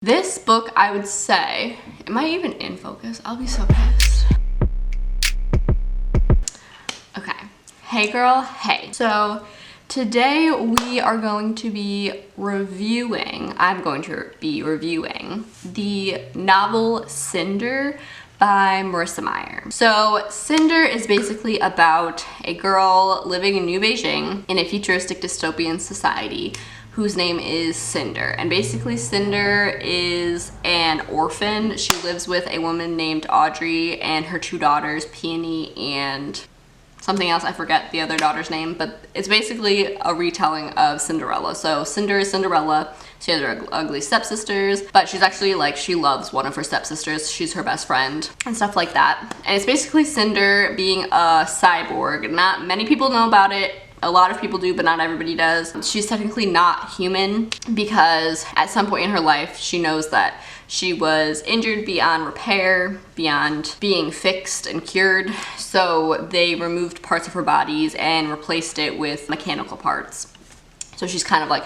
This book, I would say, am I even in focus? I'll be so pissed. Okay. Hey girl, hey. So today we are going to be reviewing, I'm going to be reviewing the novel Cinder by Marissa Meyer. So Cinder is basically about a girl living in New Beijing in a futuristic dystopian society whose name is Cinder. And basically Cinder is an orphan. She lives with a woman named Audrey and her two daughters, Peony and something else, I forget the other daughter's name, but it's basically a retelling of Cinderella. So Cinder is Cinderella. She has her ugly stepsisters, but she's actually like, she loves one of her stepsisters. She's her best friend and stuff like that. And it's basically Cinder being a cyborg. Not many people know about it. A lot of people do, but not everybody does. She's technically not human because at some point in her life, she knows that she was injured beyond repair, beyond being fixed and cured. So they removed parts of her bodies and replaced it with mechanical parts. So she's kind of like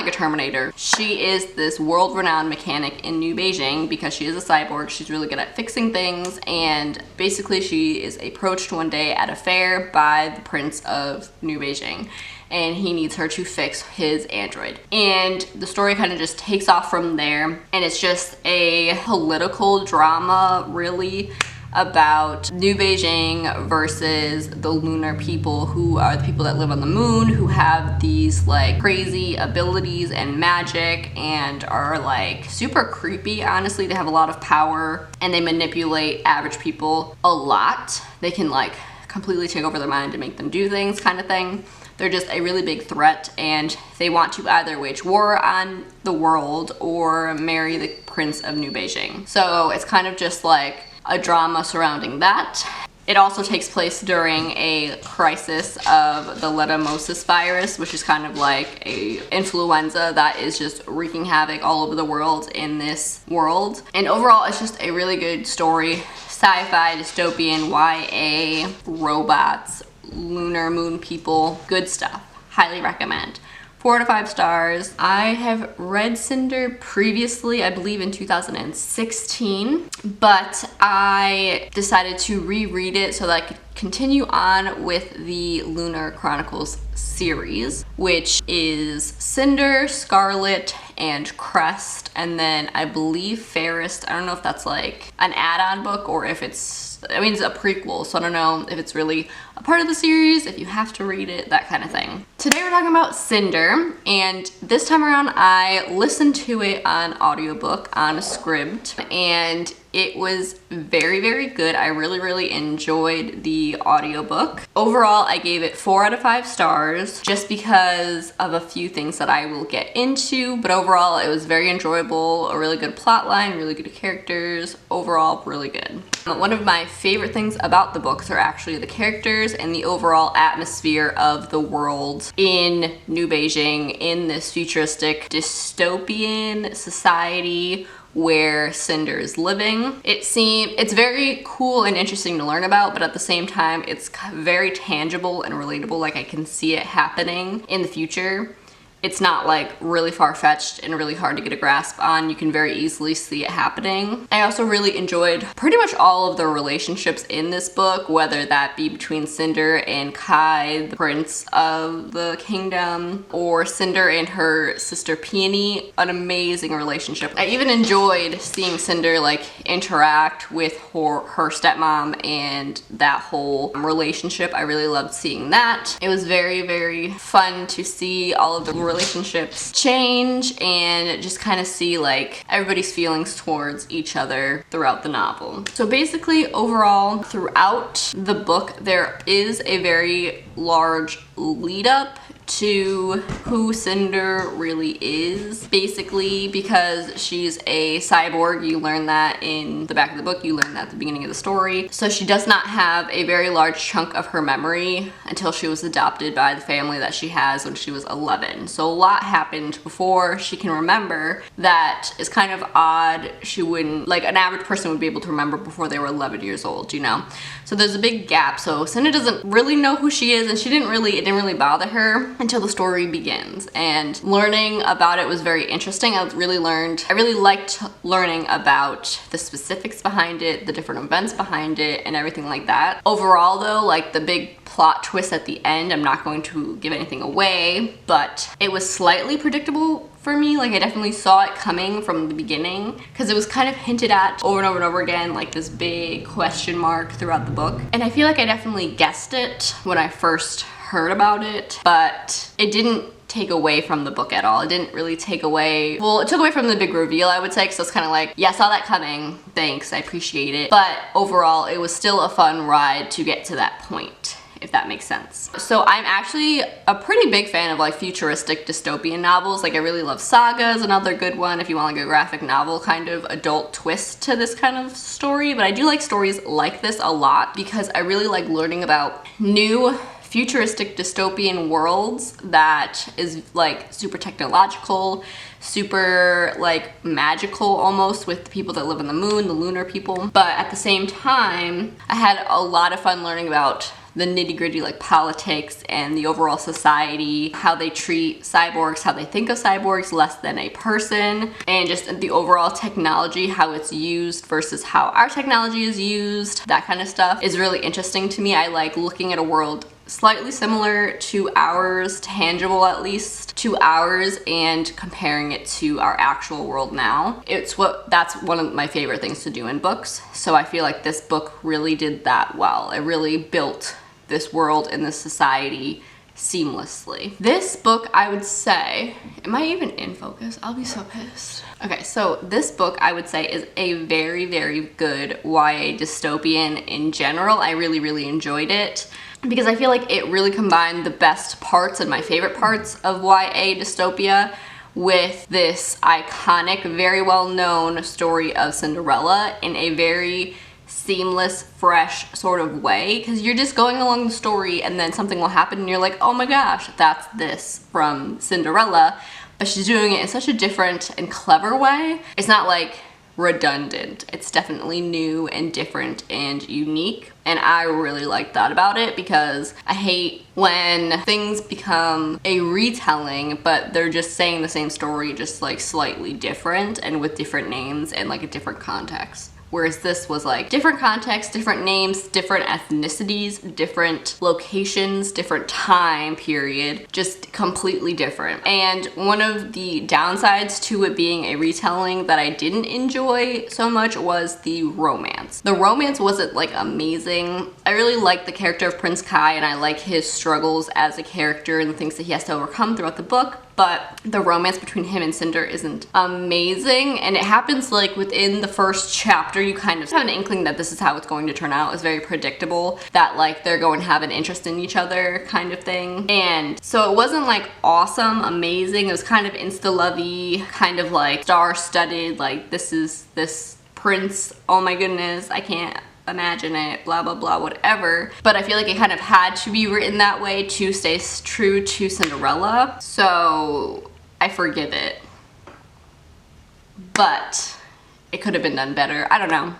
a Terminator. She is this world-renowned mechanic in New Beijing because she is a cyborg. She's really good at fixing things, and basically she is approached one day at a fair by the Prince of New Beijing, and he needs her to fix his android. And the story kind of just takes off from there, and it's just a political drama, really, about New Beijing versus the lunar people, who are the people that live on the moon, who have these like crazy abilities and magic and are like super creepy. Honestly, they have a lot of power and they manipulate average people a lot. They can like completely take over their mind and make them do things, kind of thing. They're just a really big threat, and they want to either wage war on the world or marry the Prince of New Beijing. So it's kind of just like a drama surrounding that. It also takes place during a crisis of the leishmaniasis virus, which is kind of like a influenza that is just wreaking havoc all over the world in this world. And overall, it's just a really good story. Sci-fi, dystopian, YA, robots, lunar moon people, good stuff. Highly recommend. 4 out of 5 stars. I have read Cinder previously, I believe in 2016, but I decided to reread it so that I could continue on with the Lunar Chronicles series, which is Cinder, Scarlet, and Crest, and then I believe Fairest. I don't know if that's like an add-on book or if it's, I mean, it's a prequel, so I don't know if it's really a part of the series, if you have to read it, that kind of thing. Today we're talking about Cinder, and this time around I listened to it on audiobook on a script, and it was very, very good. I really enjoyed the audiobook. Overall, I gave it 4 out of 5 stars just because of a few things that I will get into, but overall it was very enjoyable, a really good plot line, really good characters, overall really good. One of my favorite things about the books are actually the characters and the overall atmosphere of the world in New Beijing, in this futuristic dystopian society where Cinder is living. It's very cool and interesting to learn about, but at the same time, it's very tangible and relatable. Like, I can see it happening in the future. It's not like really far-fetched and really hard to get a grasp on. You can very easily see it happening. I also really enjoyed pretty much all of the relationships in this book, whether that be between Cinder and Kai, the prince of the kingdom, or Cinder and her sister Peony. An amazing relationship. I even enjoyed seeing Cinder like interact with her stepmom and that whole relationship. I really loved seeing that. It was very fun to see all of the relationships change and just kind of see like everybody's feelings towards each other throughout the novel. So basically, overall, throughout the book, there is a very large lead up to who Cinder really is, basically, because she's a cyborg. You learn that in the back of the book, you learn that at the beginning of the story. So she does not have a very large chunk of her memory until she was adopted by the family that she has when she was 11. So a lot happened before she can remember. That is kind of odd. She wouldn't, like an average person would be able to remember before they were 11 years old, you know? So there's a big gap. So Cinder doesn't really know who she is, and it didn't really bother her. until the story begins. And learning about it was very interesting. I really liked learning about the specifics behind it, the different events behind it, and everything like that. Overall though, like the big plot twist at the end, I'm not going to give anything away, but it was slightly predictable for me. Like I definitely saw it coming from the beginning because it was kind of hinted at over and over and over again, like this big question mark throughout the book. And I feel like I definitely guessed it when I first heard about it, but it didn't take away from the book at all. It didn't really take away, well, it took away from the big reveal, I would say, because it's kind of like, yeah, I saw that coming, thanks, I appreciate it. But overall, it was still a fun ride to get to that point, if that makes sense. So I'm actually a pretty big fan of like futuristic dystopian novels. Like I really love Saga is another good one if you want like a graphic novel kind of adult twist to this kind of story. But I do like stories like this a lot because I really like learning about new futuristic dystopian worlds that is like super technological, super like magical almost, with the people that live on the moon, the lunar people. But at the same time, I had a lot of fun learning about the nitty-gritty like politics and the overall society, how they treat cyborgs, how they think of cyborgs less than a person, and just the overall technology, how it's used versus how our technology is used. That kind of stuff is really interesting to me. I like looking at a world slightly similar to ours, tangible at least to ours, and comparing it to our actual world now. That's one of my favorite things to do in books. So I feel like this book really did that well. It really built this world and this society seamlessly. This book, I would say, am I even in focus? I'll be so pissed. Okay, so this book I would say is a very, very good YA dystopian in general. I really, really enjoyed it because I feel like it really combined the best parts and my favorite parts of YA dystopia with this iconic, very well-known story of Cinderella in a very seamless, fresh sort of way, because you're just going along the story and then something will happen and you're like, oh my gosh, that's this from Cinderella, but she's doing it in such a different and clever way. It's not like redundant. It's definitely new and different and unique, and I really like that about it because I hate when things become a retelling but they're just saying the same story just like slightly different and with different names and like a different context. Whereas this was like different context, different names, different ethnicities, different locations, different time period, just completely different. And one of the downsides to it being a retelling that I didn't enjoy so much was the romance. The romance wasn't like amazing. I really like the character of Prince Kai and I like his struggles as a character and the things that he has to overcome throughout the book. But the romance between him and Cinder isn't amazing, and it happens like within the first chapter. You kind of have an inkling that this is how it's going to turn out. It's very predictable that like they're going to have an interest in each other kind of thing. And so it wasn't like awesome, amazing. It was kind of insta-lovey, kind of like star-studded, like this is this prince, oh my goodness, I can't imagine it, blah blah blah, whatever. But I feel like it kind of had to be written that way to stay true to Cinderella, so I forgive it. But it could have been done better. I don't know.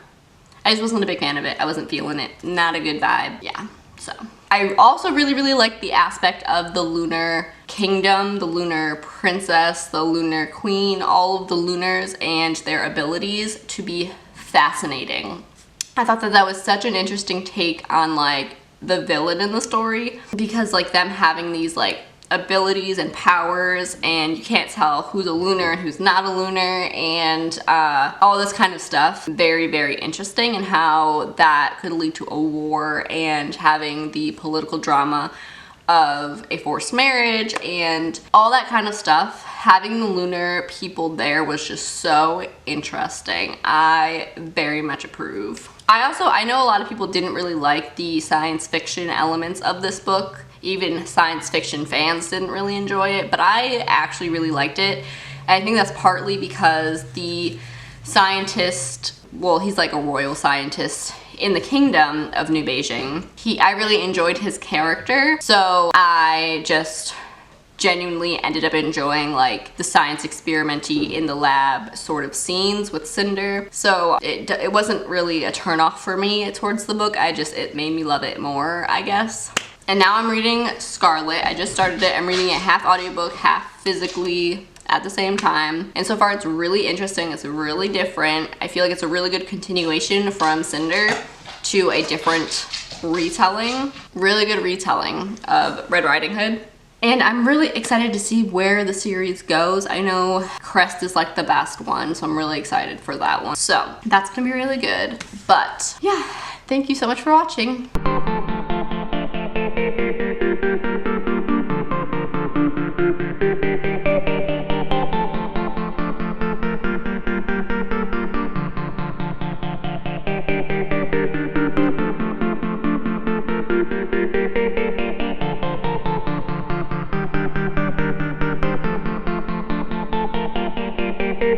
I just wasn't a big fan of it. I wasn't feeling it. Not a good vibe. Yeah, so. I also really, really like the aspect of the lunar kingdom, the lunar princess, the lunar queen, all of the lunars and their abilities to be fascinating. I thought that that was such an interesting take on like the villain in the story, because like them having these like abilities and powers and you can't tell who's a lunar and who's not a lunar and all this kind of stuff. Very, very interesting, and how that could lead to a war and having the political drama of a forced marriage and all that kind of stuff. Having the lunar people there was just so interesting. I very much approve. I know a lot of people didn't really like the science fiction elements of this book. Even science fiction fans didn't really enjoy it, but I actually really liked it. And I think that's partly because the scientist, well, he's like a royal scientist in the kingdom of New Beijing. I really enjoyed his character, so I just genuinely ended up enjoying like the science experimenty in the lab sort of scenes with Cinder. So it wasn't really a turn off for me towards the book. It made me love it more, I guess. And now I'm reading Scarlet. I just started it. I'm reading it half audiobook, half physically at the same time. And so far it's really interesting. It's really different. I feel like it's a really good continuation from Cinder to a different retelling. Really good retelling of Red Riding Hood. And I'm really excited to see where the series goes. I know Crest is like the best one, so I'm really excited for that one. So that's gonna be really good. But yeah, thank you so much for watching.